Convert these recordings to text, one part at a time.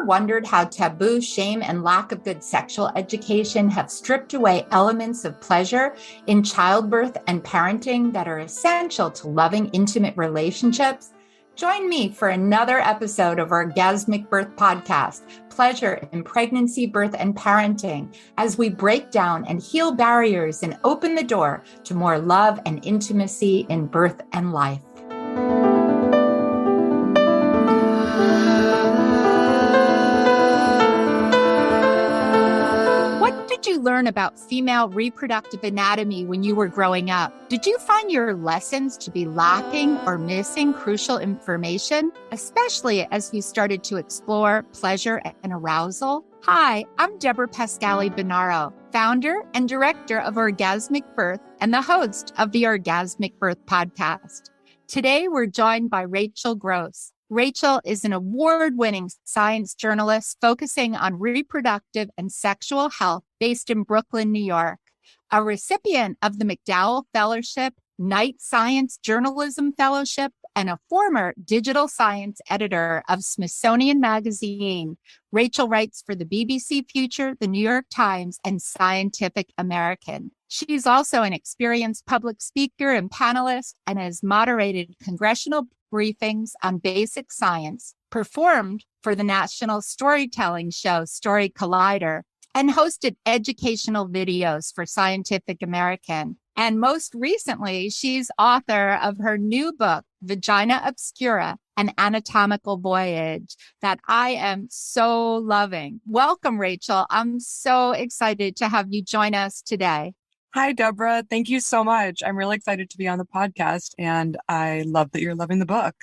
wondered how taboo, shame, and lack of good sexual education have stripped away elements of pleasure in childbirth and parenting that are essential to loving, intimate relationships? Join me for another episode of Orgasmic Birth podcast, Pleasure in Pregnancy, Birth, and Parenting, as we break down and heal barriers and open the door to more love and intimacy in birth and life. What did you learn about female reproductive anatomy when you were growing up? Did you find your lessons to be lacking or missing crucial information, especially as you started to explore pleasure and arousal? Hi, I'm Deborah Pascali-Bonaro, founder and director of Orgasmic Birth and the host of the Orgasmic Birth podcast. Today, we're joined by Rachel Gross. Rachel is an award-winning science journalist focusing on reproductive and sexual health based in Brooklyn, New York, a recipient of the McDowell Fellowship, Knight Science Journalism Fellowship, and a former digital science editor of Smithsonian Magazine. Rachel writes for the BBC Future, the New York Times, and Scientific American. She's also an experienced public speaker and panelist and has moderated congressional briefings on basic science, performed for the national storytelling show Story Collider, and hosted educational videos for Scientific American. And most recently, she's author of her new book, Vagina Obscura, An Anatomical Voyage, that I am so loving. Welcome, Rachel. I'm so excited to have you join us today. Hi, Deborah. Thank you so much. I'm really excited to be on the podcast, and I love that you're loving the book.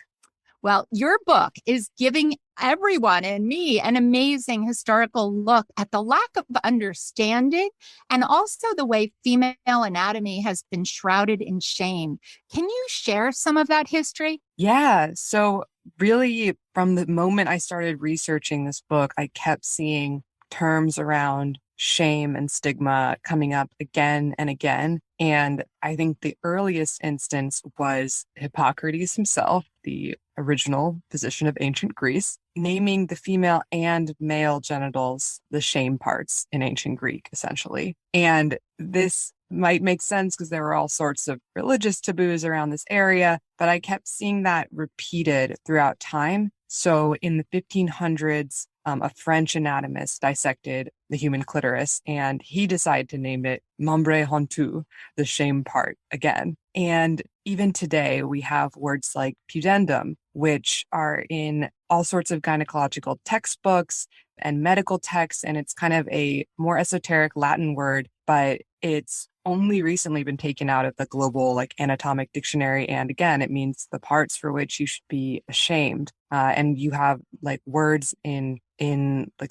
Well, your book is giving everyone and me an amazing historical look at the lack of understanding and also the way female anatomy has been shrouded in shame. Can you share some of that history? Yeah. So really, from the moment I started researching this book, I kept seeing terms around shame and stigma coming up again and again. And I think the earliest instance was Hippocrates himself, the original physician of ancient Greece, naming the female and male genitals the shame parts in ancient Greek, essentially. And this might make sense because there were all sorts of religious taboos around this area, but I kept seeing that repeated throughout time. So in the 1500s, a French anatomist dissected the human clitoris, and he decided to name it membre honteux, the shame part, again. And even today, we have words like pudendum, which are in all sorts of gynecological textbooks and medical texts, and it's kind of a more esoteric Latin word, but it's only recently been taken out of the global anatomic dictionary. And again, it means the parts for which you should be ashamed. And you have words in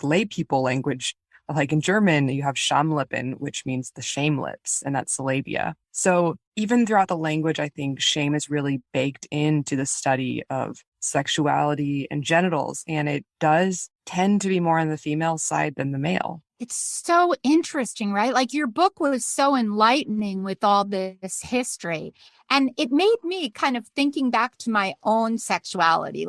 lay people language, like in German, you have Schamlippen, which means the shame lips, and that's the labia. So even throughout the language, I think shame is really baked into the study of sexuality and genitals, and it does tend to be more on the female side than the male. It's so interesting, right? Like your book was so enlightening with all this history. And it made me kind of thinking back to my own sexuality.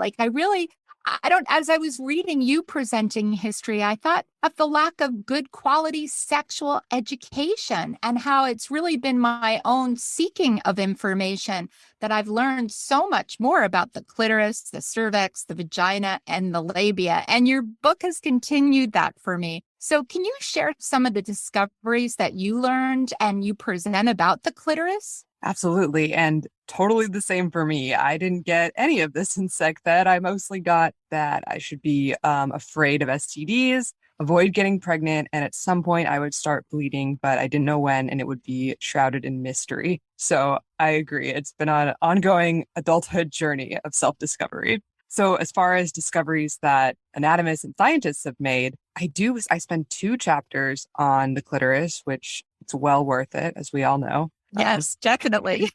As I was reading you presenting history, I thought of the lack of good quality sexual education and how it's really been my own seeking of information that I've learned so much more about the clitoris, the cervix, the vagina, and the labia. And your book has continued that for me. So can you share some of the discoveries that you learned and you present about the clitoris? Absolutely. And totally the same for me. I didn't get any of this in sex ed. I mostly got that I should be afraid of STDs, avoid getting pregnant, and at some point I would start bleeding, but I didn't know when, and it would be shrouded in mystery. So I agree. It's been an ongoing adulthood journey of self-discovery. So as far as discoveries that anatomists and scientists have made, I spend 2 chapters on the clitoris, which it's well worth it, as we all know. Yes, definitely.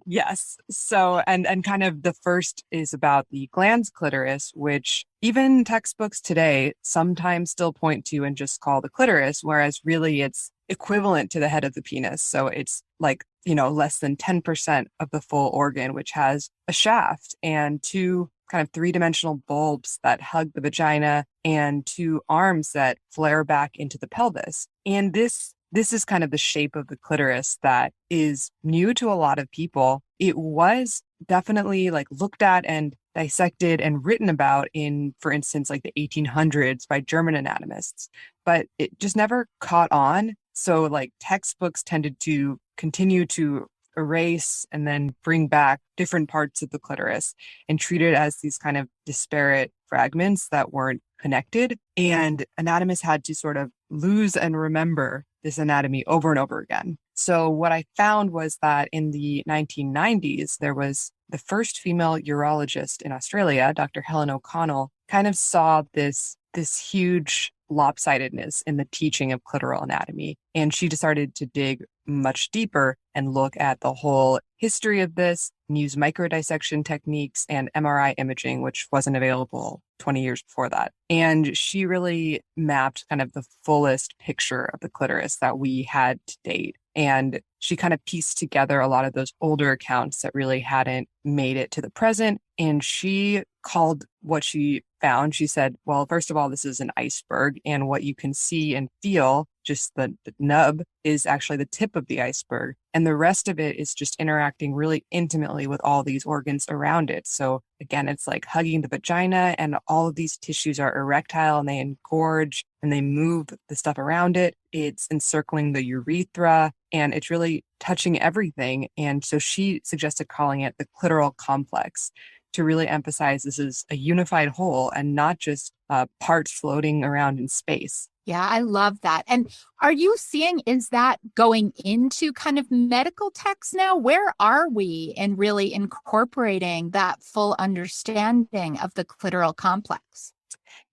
Yes. So, and kind of the first is about the glans clitoris, which even textbooks today sometimes still point to and just call the clitoris, whereas really it's equivalent to the head of the penis. So it's less than 10% of the full organ, which has a shaft and 2 kind of three-dimensional bulbs that hug the vagina and two arms that flare back into the pelvis. And this is kind of the shape of the clitoris that is new to a lot of people. It was definitely like looked at and dissected and written about in, for instance, like the 1800s by German anatomists, but it just never caught on. So like textbooks tended to continue to erase and then bring back different parts of the clitoris and treat it as these kind of disparate fragments that weren't connected. And anatomists had to sort of lose and remember this anatomy over and over again. So what I found was that in the 1990s, there was the first female urologist in Australia, Dr. Helen O'Connell, kind of saw this huge lopsidedness in the teaching of clitoral anatomy. And she decided to dig much deeper and look at the whole history of this and use microdissection techniques and MRI imaging, which wasn't available 20 years before that. And she really mapped kind of the fullest picture of the clitoris that we had to date. And she kind of pieced together a lot of those older accounts that really hadn't made it to the present. And she called what she found, she said, well, first of all, this is an iceberg. And what you can see and feel, just the nub, is actually the tip of the iceberg. And the rest of it is just interacting really intimately with all these organs around it. So again, it's like hugging the vagina, and all of these tissues are erectile and they engorge and they move the stuff around it. It's encircling the urethra and it's really touching everything. And so she suggested calling it the clitoral complex to really emphasize this is a unified whole and not just parts floating around in space. Yeah, I love that. And are you seeing, is that going into kind of medical texts now? Where are we in really incorporating that full understanding of the clitoral complex?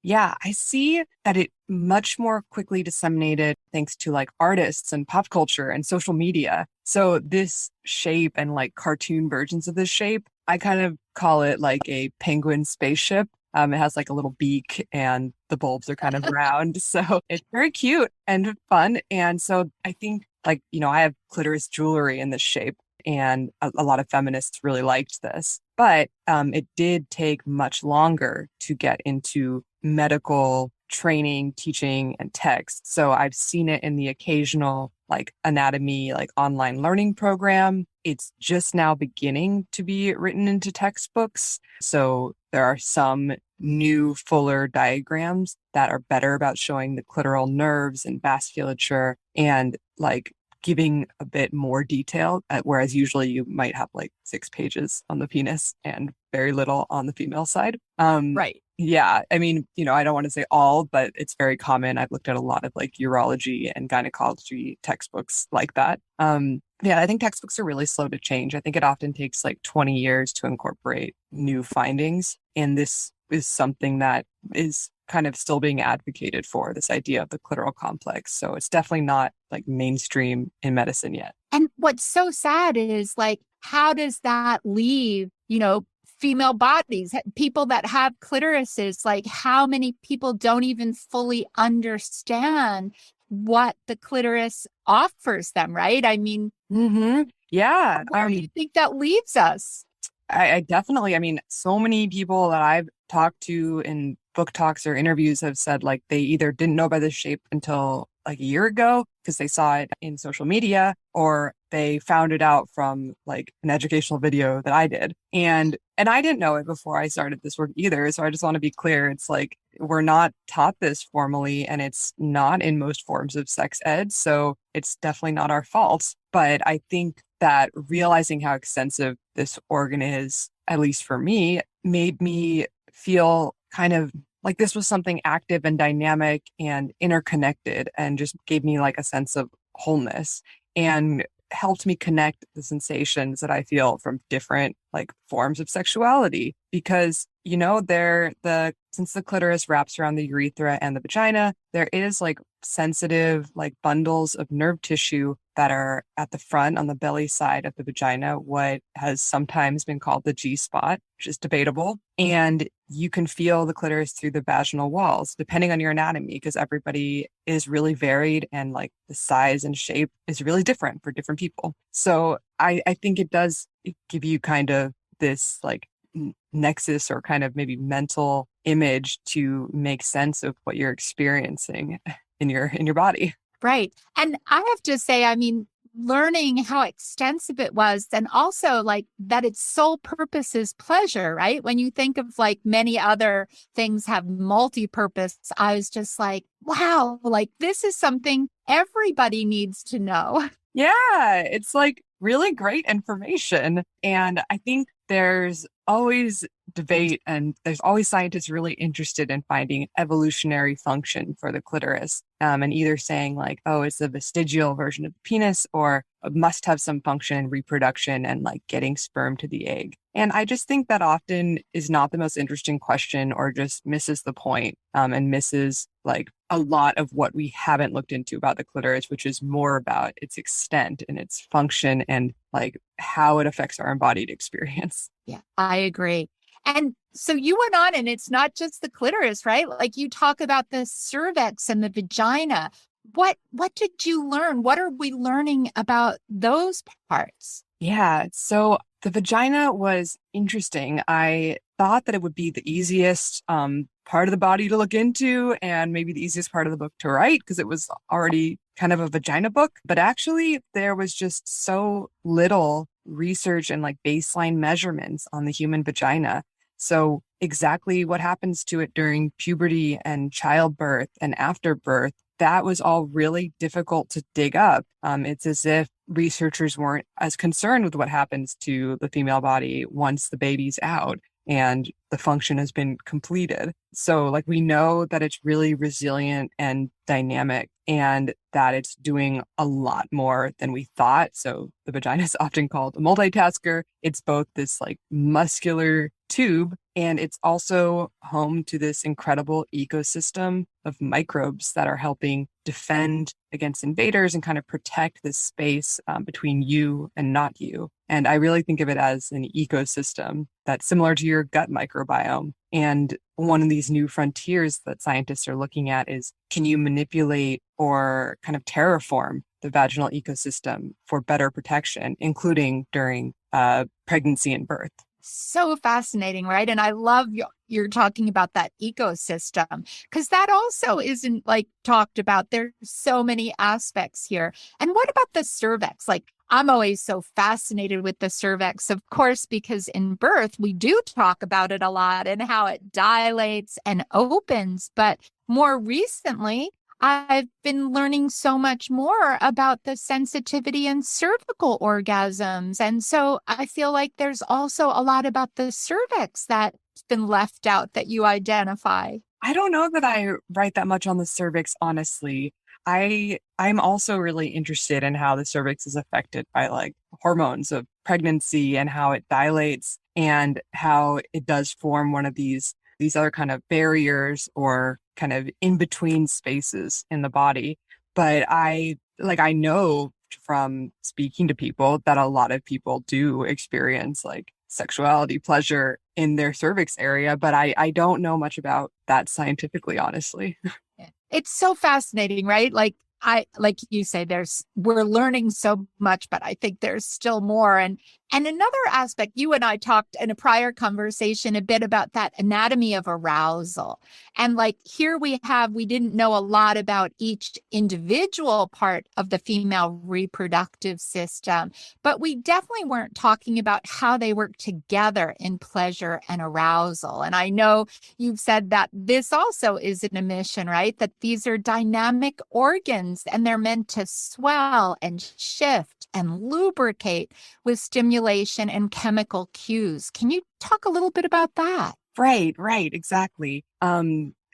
Yeah, I see that it much more quickly disseminated thanks to like artists and pop culture and social media. So this shape and like cartoon versions of this shape, I kind of call it like a penguin spaceship. It has like a little beak and the bulbs are kind of round. So it's very cute and fun. And so I think like, I have clitoris jewelry in this shape, and a lot of feminists really liked this. But it did take much longer to get into medical training, teaching, and text. So I've seen it in the occasional like anatomy, like online learning program. It's just now beginning to be written into textbooks. So there are some new, fuller diagrams that are better about showing the clitoral nerves and vasculature and like giving a bit more detail, whereas usually you might have like 6 pages on the penis and very little on the female side. Right. Yeah. I mean, I don't want to say all, but it's very common. I've looked at a lot of like urology and gynecology textbooks like that. Yeah, I think textbooks are really slow to change. I think it often takes like 20 years to incorporate new findings. And this is something that is kind of still being advocated for, this idea of the clitoral complex. So it's definitely not like mainstream in medicine yet. And what's so sad is like, how does that leave, female bodies, people that have clitorises? Like, how many people don't even fully understand what the clitoris offers them, right? I mean, Yeah. where do you think that leaves us? I definitely, so many people that I've talked to in book talks or interviews have said like they either didn't know about this shape until like a year ago because they saw it in social media, or they found it out from like an educational video that I did. And I didn't know it before I started this work either. So I just want to be clear. It's like, we're not taught this formally, and it's not in most forms of sex ed. So it's definitely not our fault. But I think that realizing how extensive this organ is, at least for me, made me feel kind of like this was something active and dynamic and interconnected, and just gave me like a sense of wholeness and helped me connect the sensations that I feel from different like forms of sexuality. Because, since the clitoris wraps around the urethra and the vagina, there is like sensitive like bundles of nerve tissue that are at the front on the belly side of the vagina, what has sometimes been called the G spot, which is debatable. And you can feel the clitoris through the vaginal walls, depending on your anatomy, because everybody is really varied and like the size and shape is really different for different people. So I think it does give you kind of this like nexus or kind of maybe mental image to make sense of what you're experiencing in your body. Right. And I have to say, I mean, learning how extensive it was, and also like that its sole purpose is pleasure, right? When you think of like many other things have multi-purpose, I was just like, wow, like this is something everybody needs to know. Yeah, it's like really great information. And I think there's always debate and there's always scientists really interested in finding evolutionary function for the clitoris, and either saying like, oh, it's a vestigial version of the penis or must have some function in reproduction and like getting sperm to the egg. And I just think that often is not the most interesting question or just misses the point, and misses like a lot of what we haven't looked into about the clitoris, which is more about its extent and its function and like how it affects our embodied experience. Yeah, I agree. And so you went on, and it's not just the clitoris, right? Like you talk about the cervix and the vagina. What did you learn? What are we learning about those parts? Yeah. So the vagina was interesting. I thought that it would be the easiest part of the body to look into and maybe the easiest part of the book to write because it was already kind of a vagina book. But actually, there was just so little research and like baseline measurements on the human vagina. So exactly what happens to it during puberty and childbirth and after birth, that was all really difficult to dig up. It's as if researchers weren't as concerned with what happens to the female body once the baby's out and the function has been completed. So like we know that it's really resilient and dynamic and that it's doing a lot more than we thought. So the vagina is often called a multitasker. It's both this like muscular tube and it's also home to this incredible ecosystem of microbes that are helping defend against invaders and kind of protect this space between you and not you. And I really think of it as an ecosystem that's similar to your gut microbiome. And one of these new frontiers that scientists are looking at is, can you manipulate or kind of terraform the vaginal ecosystem for better protection, including during pregnancy and birth? So fascinating, right? And I love you're talking about that ecosystem because that also isn't like talked about. There's so many aspects here. And what about the cervix? Like I'm always so fascinated with the cervix, of course, because in birth, we do talk about it a lot and how it dilates and opens. But more recently, I've been learning so much more about the sensitivity in cervical orgasms. And so I feel like there's also a lot about the cervix that's been left out that you identify. I don't know that I write that much on the cervix, honestly. I'm also really interested in how the cervix is affected by like hormones of pregnancy and how it dilates and how it does form one of these other kind of barriers or kind of in between spaces in the body. But I know from speaking to people that a lot of people do experience like sexuality pleasure in their cervix area, but I don't know much about that scientifically, honestly. It's so fascinating, right? Like you say, we're learning so much, but I think there's still more. And another aspect, you and I talked in a prior conversation a bit about that anatomy of arousal. And like here we didn't know a lot about each individual part of the female reproductive system, but we definitely weren't talking about how they work together in pleasure and arousal. And I know you've said that this also is an admission, right? That these are dynamic organs and they're meant to swell and shift and lubricate with stimulation and chemical cues. Can you talk a little bit about that? Right, exactly.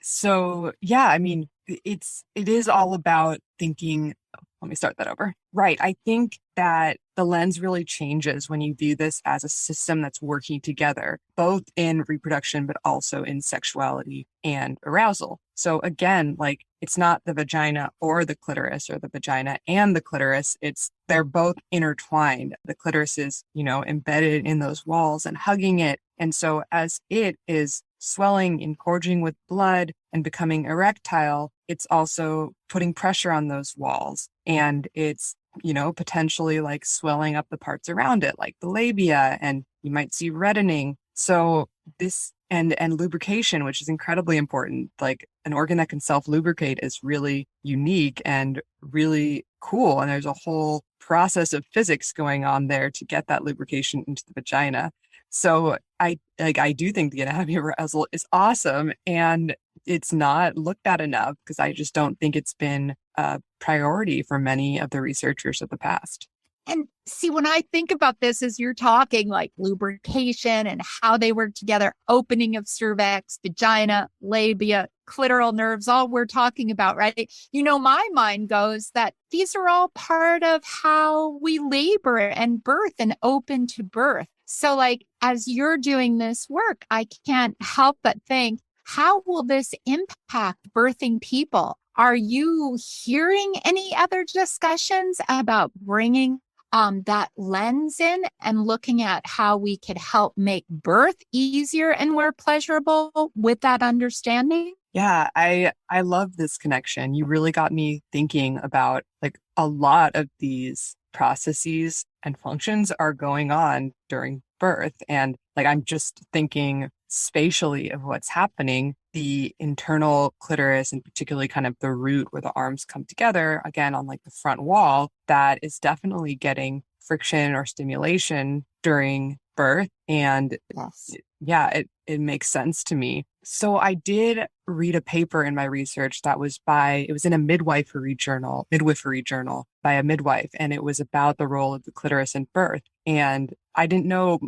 So yeah, I mean, it is all about thinking. Let me start that over. Right. I think that the lens really changes when you view this as a system that's working together, both in reproduction, but also in sexuality and arousal. So again, like it's not the vagina or the clitoris or the vagina and the clitoris. They're both intertwined. The clitoris is, embedded in those walls and hugging it. And so as it is swelling, engorging with blood and becoming erectile, it's also putting pressure on those walls. And it's, potentially like swelling up the parts around it, like the labia, and you might see reddening. So this and lubrication, which is incredibly important, like an organ that can self-lubricate is really unique and really cool. And there's a whole process of physics going on there to get that lubrication into the vagina. So I do think the anatomy of arousal is awesome, and it's not looked at enough because I just don't think it's been a priority for many of the researchers of the past. And see, when I think about this as you're talking, like lubrication and how they work together, opening of cervix, vagina, labia, clitoral nerves, all we're talking about, right? My mind goes that these are all part of how we labor and birth and open to birth. So, like, as you're doing this work, I can't help but think, how will this impact birthing people? Are you hearing any other discussions about bringing that lens in and looking at how we could help make birth easier and more pleasurable with that understanding? Yeah, I love this connection. You really got me thinking about like a lot of these processes and functions are going on during birth. And like I'm just thinking spatially of what's happening. The internal clitoris and particularly kind of the root where the arms come together, again on like the front wall, that is definitely getting friction or stimulation during birth. And Yes. yeah, it makes sense to me. So I did read a paper in my research that it was in a midwifery journal by a midwife, and it was about the role of the clitoris in birth. And I didn't know,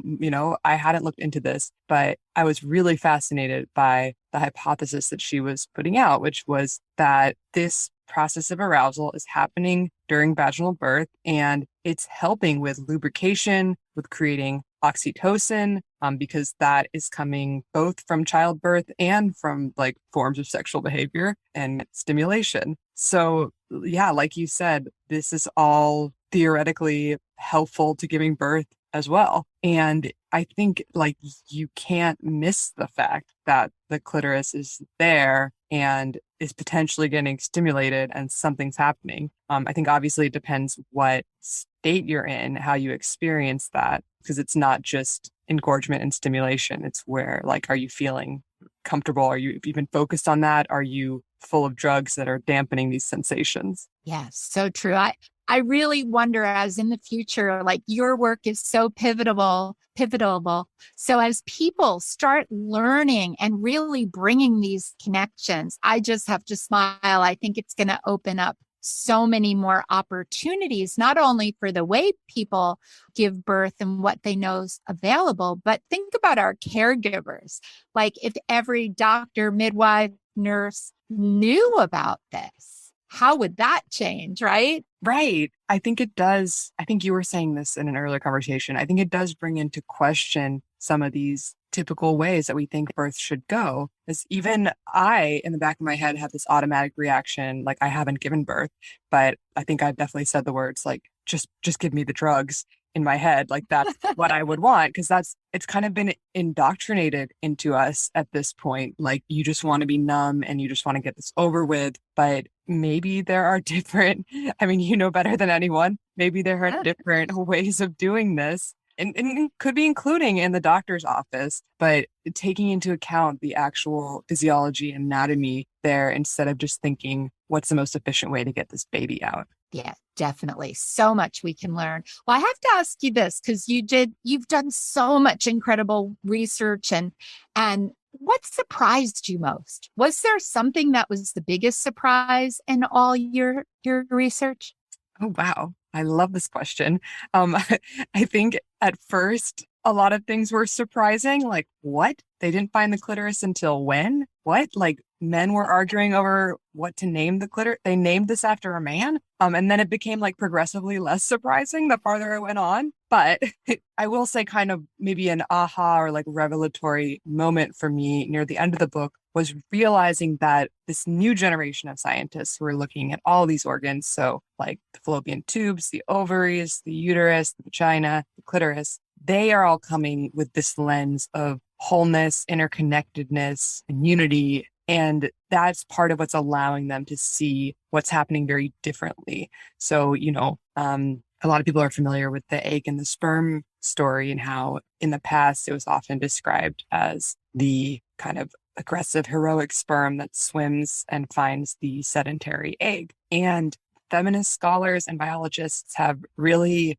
I hadn't looked into this, but I was really fascinated by the hypothesis that she was putting out, which was that this process of arousal is happening during vaginal birth, and it's helping with lubrication, with creating oxytocin, because that is coming both from childbirth and from like forms of sexual behavior and stimulation. So, yeah, like you said, this is all theoretically helpful to giving birth as well. And I think like you can't miss the fact that the clitoris is there and is potentially getting stimulated and something's happening. I think obviously it depends what state you're in, how you experience that, because it's not just engorgement and stimulation. It's where, like, are you feeling comfortable? Are you even focused on that? Are you full of drugs that are dampening these sensations? Yes, so true. I really wonder, as in the future, like your work is so pivotable. So as people start learning and really bringing these connections, I just have to smile. I think it's going to open up so many more opportunities, not only for the way people give birth and what they know is available, but think about our caregivers. Like if every doctor, midwife, nurse knew about this, how would that change, right? Right. I think it does. I think you were saying this in an earlier conversation. I think it does bring into question some of these typical ways that we think birth should go. Because even I, in the back of my head, have this automatic reaction, like I haven't given birth, but I think I've definitely said the words like, just give me the drugs in my head. Like that's what I would want. Because it's kind of been indoctrinated into us at this point. Like you just want to be numb and you just want to get this over with. But maybe there are different, I mean, you know better than anyone. Maybe there are different ways of doing this. And it could be including in the doctor's office, but taking into account the actual physiology and anatomy there instead of just thinking, what's the most efficient way to get this baby out? Yeah, definitely. So much we can learn. Well, I have to ask you this because you've done so much incredible research and what surprised you most? Was there something that was the biggest surprise in all your research? Oh, wow. I love this question. Um, I think at first, a lot of things were surprising. Like, what? They didn't find the clitoris until when? What? Like, men were arguing over what to name the clitoris. They named this after a man. And then it became like progressively less surprising the farther I went on. But I will say, kind of maybe an aha or like revelatory moment for me near the end of the book was realizing that this new generation of scientists who are looking at all these organs, so like the fallopian tubes, the ovaries, the uterus, the vagina, the clitoris, they are all coming with this lens of wholeness, interconnectedness, and unity. And that's part of what's allowing them to see what's happening very differently. So, a lot of people are familiar with the egg and the sperm story and how in the past it was often described as the kind of aggressive, heroic sperm that swims and finds the sedentary egg. And feminist scholars and biologists have really,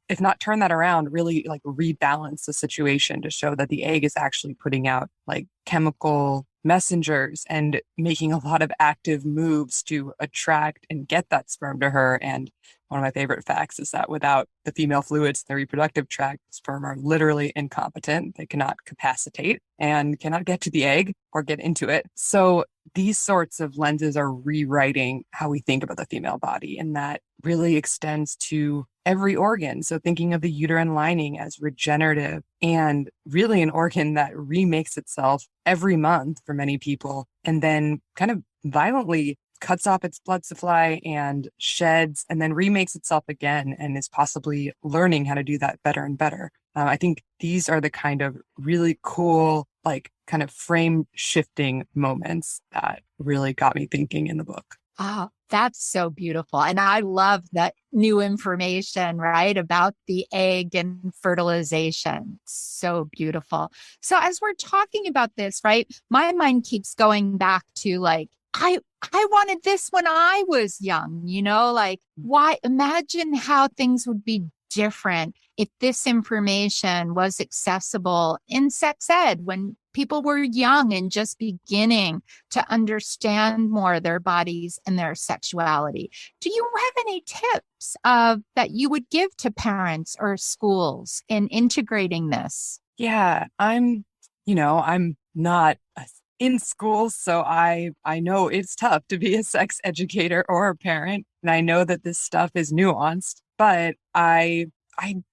if not turn that around, really like rebalance the situation to show that the egg is actually putting out like chemical messengers and making a lot of active moves to attract and get that sperm to her. And one of my favorite facts is that without the female fluids in the reproductive tract, sperm are literally incompetent. They cannot capacitate and cannot get to the egg or get into it. So these sorts of lenses are rewriting how we think about the female body, and that really extends to every organ. So thinking of the uterine lining as regenerative and really an organ that remakes itself every month for many people, and then kind of violently cuts off its blood supply and sheds and then remakes itself again and is possibly learning how to do that better and better. I think these are the kind of really cool, like kind of frame shifting moments that really got me thinking in the book. Oh, that's so beautiful. And I love that new information, right, about the egg and fertilization. So beautiful. So as we're talking about this, right, my mind keeps going back to like, I wanted this when I was young, like why imagine how things would be different if this information was accessible in sex ed when people were young and just beginning to understand more their bodies and their sexuality. Do you have any tips that you would give to parents or schools in integrating this? Yeah, I'm not in school, so I know it's tough to be a sex educator or a parent, and I know that this stuff is nuanced, but I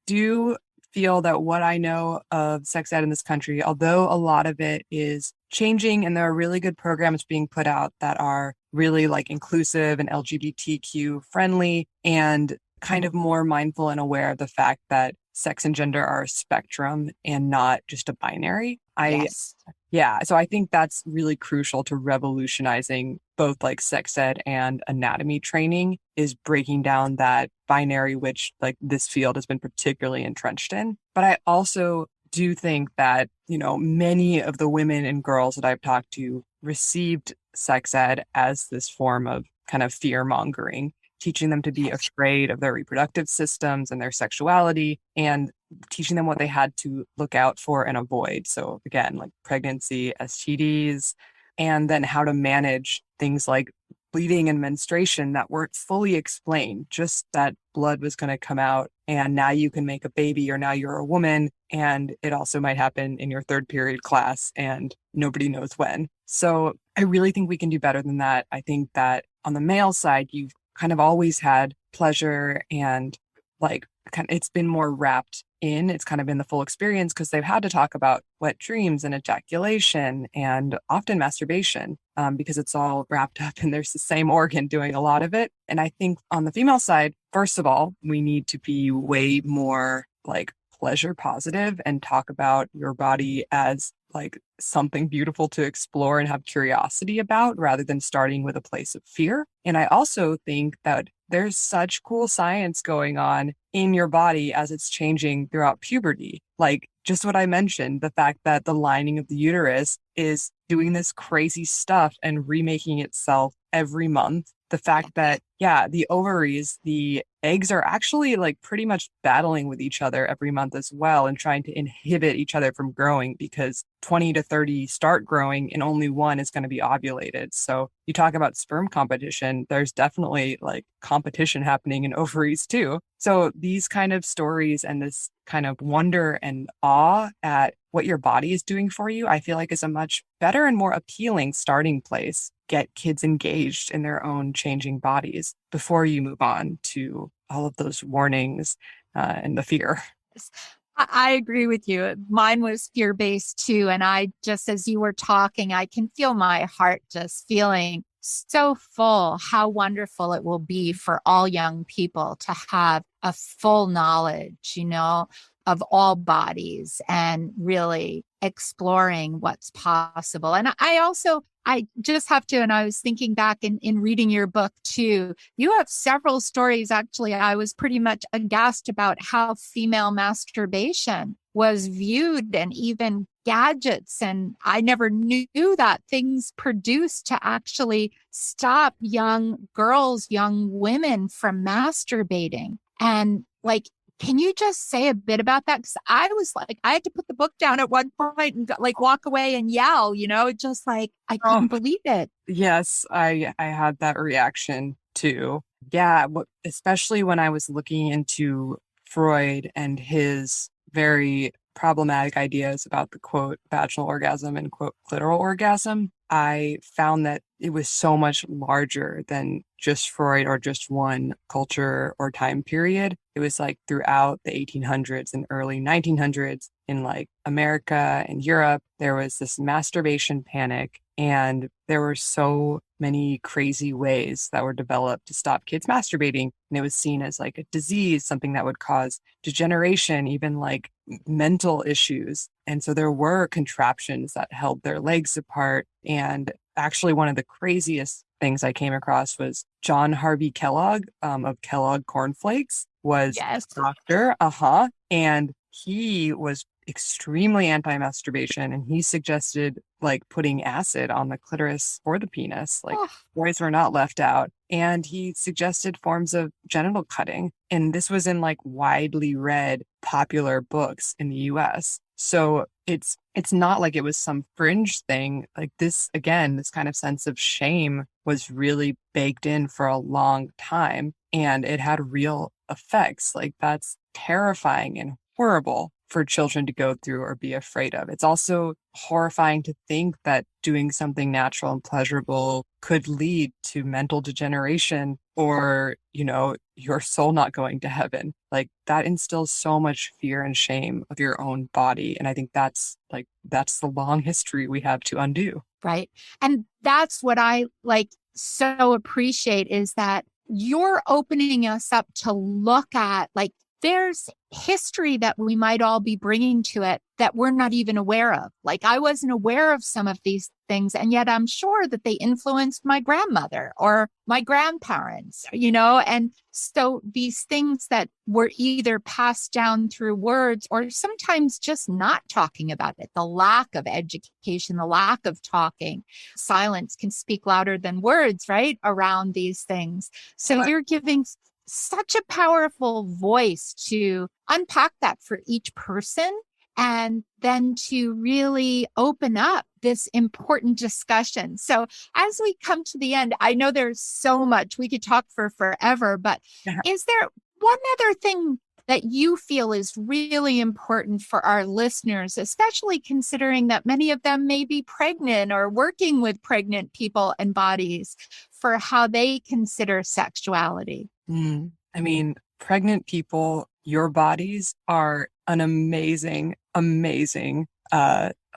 do feel that what I know of sex ed in this country, although a lot of it is changing and there are really good programs being put out that are really like inclusive and LGBTQ friendly and kind of more mindful and aware of the fact that sex and gender are a spectrum and not just a binary. Yes. Yeah, so I think that's really crucial to revolutionizing both like sex ed and anatomy training is breaking down that binary, which like this field has been particularly entrenched in. But I also do think that, many of the women and girls that I've talked to received sex ed as this form of kind of fear mongering, teaching them to be afraid of their reproductive systems and their sexuality, and teaching them what they had to look out for and avoid. So again, like pregnancy, STDs, and then how to manage things like bleeding and menstruation that weren't fully explained, just that blood was going to come out and now you can make a baby or now you're a woman. And it also might happen in your third period class and nobody knows when. So I really think we can do better than that. I think that on the male side, you've kind of always had pleasure and like it's been more wrapped in. It's kind of been the full experience because they've had to talk about wet dreams and ejaculation and often masturbation because it's all wrapped up and there's the same organ doing a lot of it. And I think on the female side, first of all, we need to be way more like pleasure positive and talk about your body as like something beautiful to explore and have curiosity about rather than starting with a place of fear. And I also think that there's such cool science going on in your body as it's changing throughout puberty. Like just what I mentioned, the fact that the lining of the uterus is doing this crazy stuff and remaking itself every month. The fact that, yeah, the ovaries, the eggs are actually like pretty much battling with each other every month as well and trying to inhibit each other from growing because 20 to 30 start growing and only one is going to be ovulated. So you talk about sperm competition, there's definitely like competition happening in ovaries too. So these kind of stories and this kind of wonder and awe at what your body is doing for you, I feel like is a much better and more appealing starting place. Get kids engaged in their own changing bodies before you move on to all of those warnings and the fear. I agree with you. Mine was fear based too. And I just, as you were talking, I can feel my heart just feeling so full, how wonderful it will be for all young people to have a full knowledge, of all bodies and really exploring what's possible. And I also I just have to, and I was thinking back in reading your book too. You have several stories. Actually, I was pretty much aghast about how female masturbation was viewed and even gadgets. And I never knew that things produced to actually stop young girls, young women from masturbating. And like, can you just say a bit about that? Because I was like, I had to put the book down at one point and like walk away and yell, just like I couldn't Oh, believe it. yes, I had that reaction too. Yeah, especially when I was looking into Freud and his very problematic ideas about the quote vaginal orgasm and quote clitoral orgasm, I found that it was so much larger than just Freud or just one culture or time period. It was like throughout the 1800s and early 1900s in like America and Europe, there was this masturbation panic, and there were so many crazy ways that were developed to stop kids masturbating. And it was seen as like a disease, something that would cause degeneration, even like mental issues. And so there were contraptions that held their legs apart. And actually, one of the craziest things I came across was John Harvey Kellogg of Kellogg Cornflakes was Yes. a doctor. And he was extremely anti-masturbation, and he suggested like putting acid on the clitoris for the penis. Like Oh, boys were not left out. And he suggested forms of genital cutting. And this was in like widely read popular books in the US. So it's not like it was some fringe thing. Like this, again, this kind of sense of shame was really baked in for a long time, and it had real effects. Like that's terrifying and horrible for children to go through or be afraid of. It's also horrifying to think that doing something natural and pleasurable could lead to mental degeneration or, your soul not going to heaven. Like that instills so much fear and shame of your own body. And I think that's the long history we have to undo. right. And that's what I like so appreciate is that you're opening us up to look at like there's history that we might all be bringing to it that we're not even aware of. Like I wasn't aware of some of these things, and yet I'm sure that they influenced my grandmother or my grandparents, and so these things that were either passed down through words or sometimes just not talking about it, the lack of education, the lack of talking, silence can speak louder than words, right? Around these things. So you're giving such a powerful voice to unpack that for each person and then to really open up this important discussion. So, as we come to the end, I know there's so much we could talk for forever, but Yeah. is there one other thing that you feel is really important for our listeners, especially considering that many of them may be pregnant or working with pregnant people and bodies for how they consider sexuality? I mean, pregnant people, your bodies are an amazing, amazing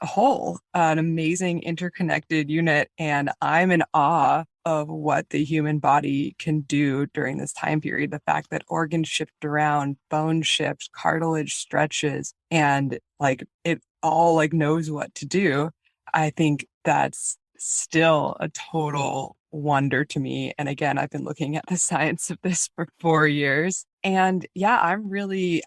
whole, an amazing interconnected unit. And I'm in awe of what the human body can do during this time period. The fact that organs shift around, bone shifts, cartilage stretches, and like it all like knows what to do. I think that's still a total wonder to me. And again, I've been looking at the science of this for 4 years. And yeah, I'm really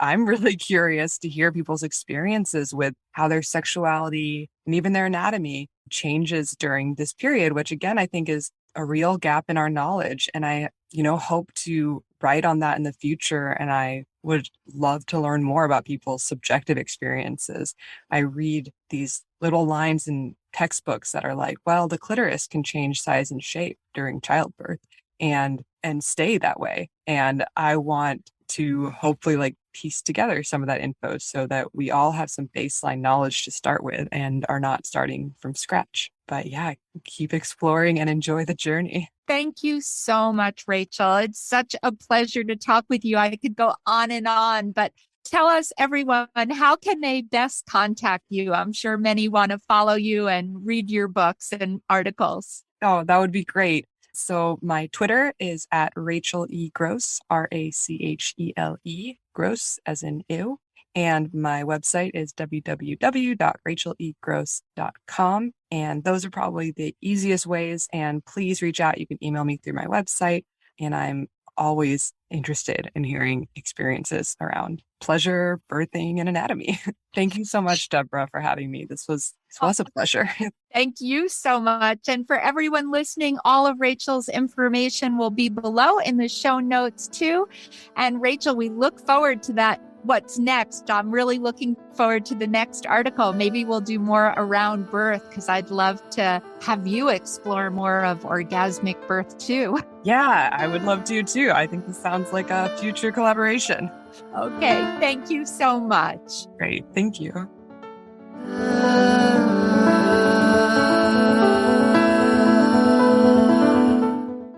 curious to hear people's experiences with how their sexuality and even their anatomy changes during this period, which again, I think is a real gap in our knowledge. And I, hope to write on that in the future. And I would love to learn more about people's subjective experiences. I read these little lines in textbooks that are like, well, the clitoris can change size and shape during childbirth and stay that way. And I want to hopefully like piece together some of that info so that we all have some baseline knowledge to start with and are not starting from scratch. But yeah, keep exploring and enjoy the journey. Thank you so much, Rachel. It's such a pleasure to talk with you. I could go on, but tell us, everyone, how can they best contact you? I'm sure many want to follow you and read your books and articles. Oh, that would be great. So my Twitter is at Rachel E. Gross, Rachele, Gross as in ew. And my website is www.rachelegross.com. And those are probably the easiest ways. And please reach out. You can email me through my website. And I'm always interested in hearing experiences around pleasure, birthing, and anatomy. Thank you so much, Deborah, for having me. This was a pleasure. Thank you so much. And for everyone listening, all of Rachel's information will be below in the show notes too. And Rachel, we look forward to that. What's next? I'm really looking forward to the next article. Maybe we'll do more around birth because I'd love to have you explore more of orgasmic birth too. Yeah, I would love to too. I think this sounds like a future collaboration. Okay. Thank you so much. Great. Thank you.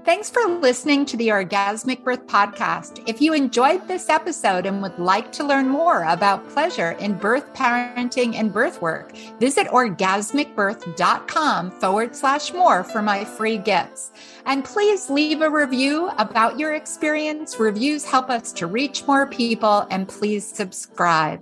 Thanks for listening to the Orgasmic Birth podcast. If you enjoyed this episode and would like to learn more about pleasure in birth, parenting, and birth work, visit orgasmicbirth.com/more for my free gifts. And please leave a review about your experience. Reviews help us to reach more people, and please subscribe.